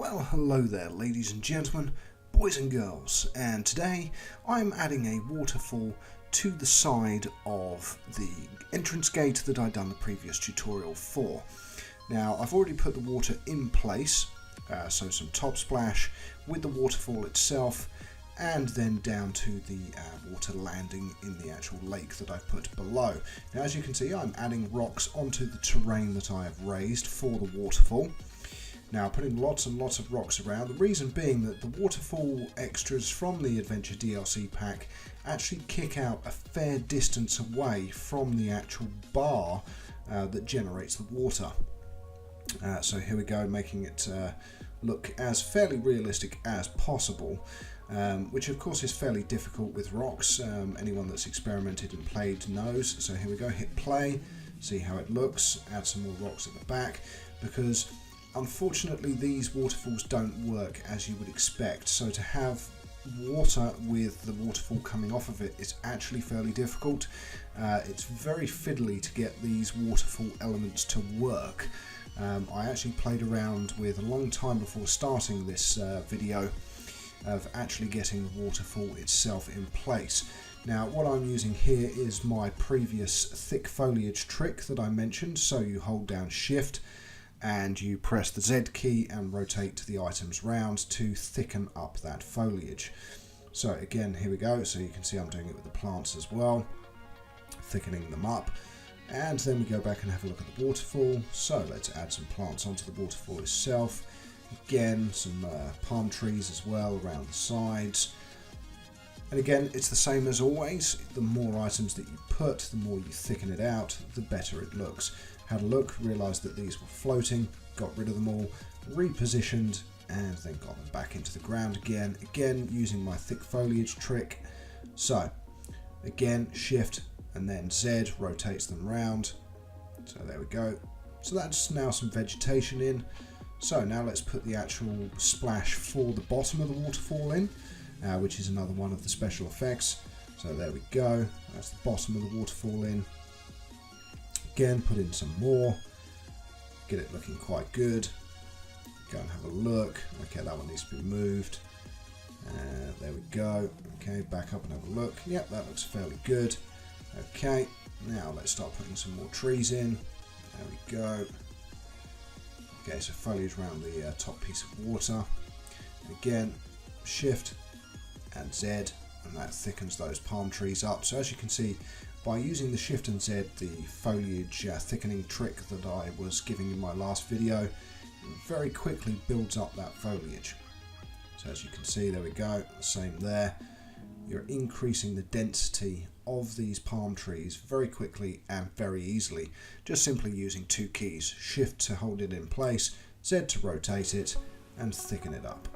Well, hello there ladies and gentlemen, boys and girls, and today I'm adding a waterfall to the side of the entrance gate that I'd done the previous tutorial for. Now I've already put the water in place, so some top splash with the waterfall itself, and then down to the water landing in the actual lake that I've put below. Now as you can see, I'm adding rocks onto the terrain that I have raised for the waterfall. Now putting lots and lots of rocks around, the reason being that the waterfall extras from the Adventure DLC pack actually kick out a fair distance away from the actual bar that generates the water. So here we go, making it look as fairly realistic as possible, which of course is fairly difficult with rocks. Anyone that's experimented and played knows. So here we go, hit play, see how it looks, add some more rocks at the back, because unfortunately these waterfalls don't work as you would expect. So to have water with the waterfall coming off of it is actually fairly difficult. It's very fiddly to get these waterfall elements to work. I actually played around with a long time before starting this video of actually getting the waterfall itself in place. Now what I'm using here is my previous thick foliage trick that I mentioned. So you hold down shift and you press the Z key and rotate the items round to thicken up that foliage. So again, here we go. So you can see I'm doing it with the plants as well, thickening them up. And then we go back and have a look at the waterfall. So let's add some plants onto the waterfall itself. Again, some palm trees as well around the sides. And again, it's the same as always. The more items that you put, the more you thicken it out, the better it looks. Had a look, realised that these were floating, got rid of them all, repositioned, and then got them back into the ground again. Again, using my thick foliage trick. So, again, shift and then Z rotates them round. So there we go. So that's now some vegetation in. So now let's put the actual splash for the bottom of the waterfall in, which is another one of the special effects. So there we go. That's the bottom of the waterfall in. Again, put in some more, get it looking quite good. Go and have a look. Okay, that one needs to be moved. There we go. Okay, back up and have a look. Yep, that looks fairly good. Okay, now let's start putting some more trees in. There we go. Okay, so foliage around the top piece of water. Again, shift and Z, and that thickens those palm trees up. So as you can see, by using the shift and Z, the foliage thickening trick that I was giving in my last video, it very quickly builds up that foliage. So as you can see, there we go, same there. You're increasing the density of these palm trees very quickly and very easily, just simply using two keys, shift to hold it in place, Z to rotate it, and thicken it up.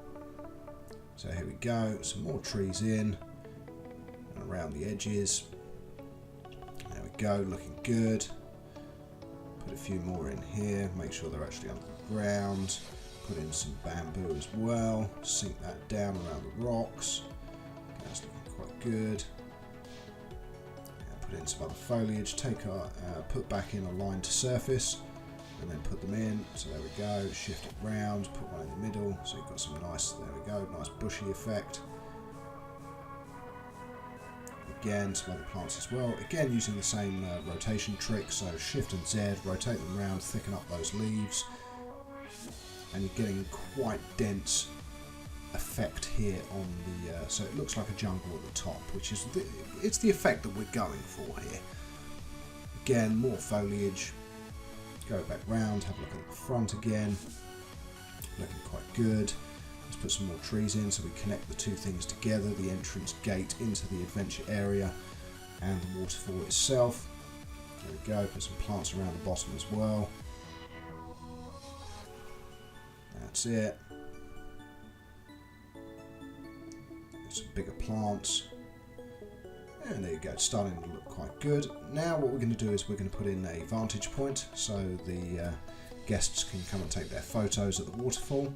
So here we go, some more trees in and around the edges. There we go, looking good. Put a few more in here, make sure they're actually under the ground. Put in some bamboo as well, sink that down around the rocks. That's looking quite good. And put in some other foliage, put back in a line to surface, and then put them in. So there we go, shift it round, put one in the middle, so you've got some nice, there we go, nice bushy effect. Again, some other plants as well. Again, using the same rotation trick, so shift and Z, rotate them around, thicken up those leaves, and you're getting quite dense effect here on the. So it looks like a jungle at the top, which is it's the effect that we're going for here. Again, more foliage. Go back round, have a look at the front again. Looking quite good. Let's put some more trees in so we connect the two things together, the entrance gate into the adventure area and the waterfall itself. There we go, put some plants around the bottom as well. That's it. Some bigger plants. And there you go, it's starting to look quite good. Now what we're going to do is we're going to put in a vantage point so the guests can come and take their photos at the waterfall.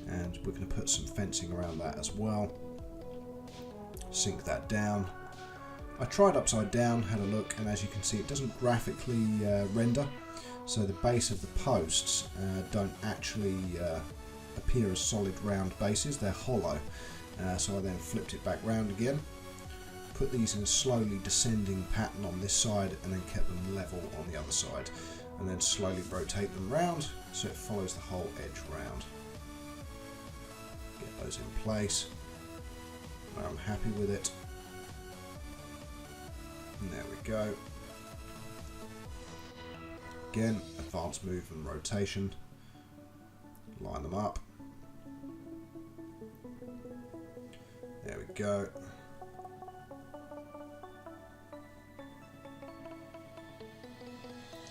And we're going to put some fencing around that as well. Sink that down. I tried upside down, had a look, and as you can see it doesn't graphically render. so the base of the posts don't actually appear as solid round bases, they're hollow. So I then flipped it back round again, put these in a slowly descending pattern on this side and then kept them level on the other side, and then slowly rotate them round so it follows the whole edge round. Get those in place. Now I'm happy with it. And there we go. Again, advanced move and rotation. Line them up. There we go.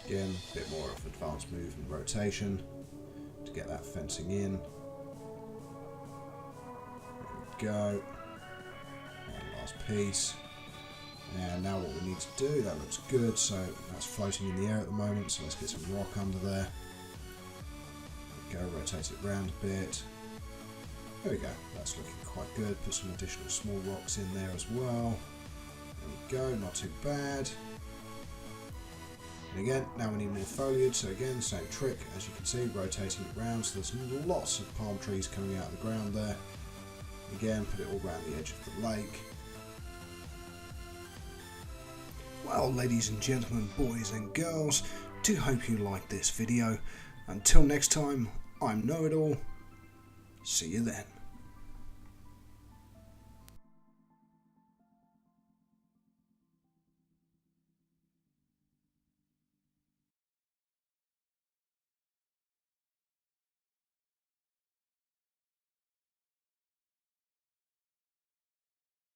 Again, a bit more of advanced move and rotation to get that fencing in. There we go. And last piece. And now what we need to do, that looks good, so that's floating in the air at the moment, so let's get some rock under there. There we go, rotate it round a bit. There we go, that's looking quite good. Put some additional small rocks in there as well. There we go, not too bad. And again, now we need more foliage, so again, same trick, as you can see, rotating it round, so there's lots of palm trees coming out of the ground there. Again, put it all around the edge of the lake. Well, ladies and gentlemen, boys and girls, do hope you liked this video. Until next time, I'm Know-It-All. See you then.